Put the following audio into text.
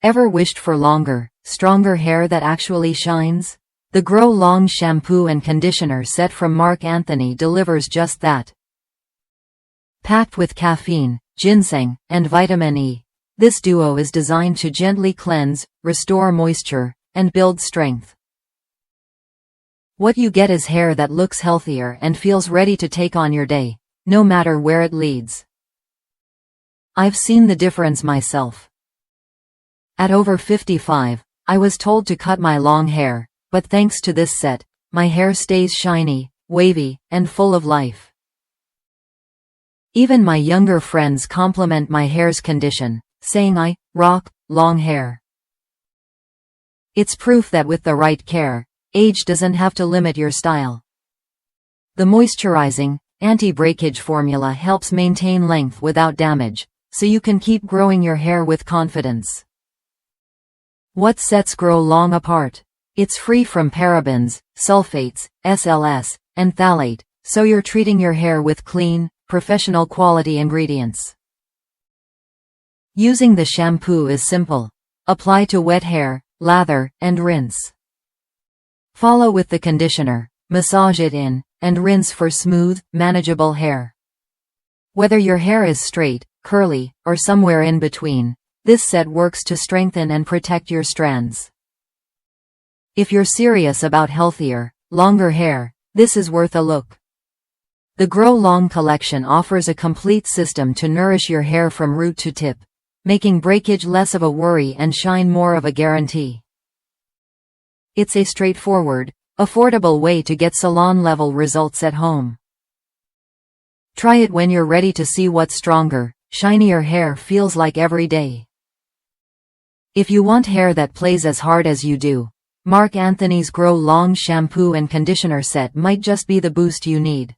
Ever wished for longer, stronger hair that actually shines? The Grow Long shampoo and conditioner set from Marc Anthony delivers just that. Packed with caffeine, ginseng, and vitamin E, this duo is designed to gently cleanse, restore moisture, and build strength. What you get is hair that looks healthier and feels ready to take on your day, no matter where it leads. I've seen the difference myself. At over 55, I was told to cut my long hair, but thanks to this set, my hair stays shiny, wavy, and full of life. Even my younger friends compliment my hair's condition, saying I rock long hair. It's proof that with the right care, age doesn't have to limit your style. The moisturizing, anti-breakage formula helps maintain length without damage, so you can keep growing your hair with confidence. What sets Grow Long apart? It's free from parabens, sulfates, SLS, and phthalate, so you're treating your hair with clean, professional quality ingredients. Using the shampoo is simple. Apply to wet hair, lather, and rinse. Follow with the conditioner, massage it in, and rinse for smooth, manageable hair. Whether your hair is straight, curly, or somewhere in between, this set works to strengthen and protect your strands. If you're serious about healthier, longer hair, this is worth a look. The Grow Long collection offers a complete system to nourish your hair from root to tip, making breakage less of a worry and shine more of a guarantee. It's a straightforward, affordable way to get salon-level results at home. Try it when you're ready to see what stronger, shinier hair feels like every day. If you want hair that plays as hard as you do, Marc Anthony's Grow Long shampoo and conditioner set might just be the boost you need.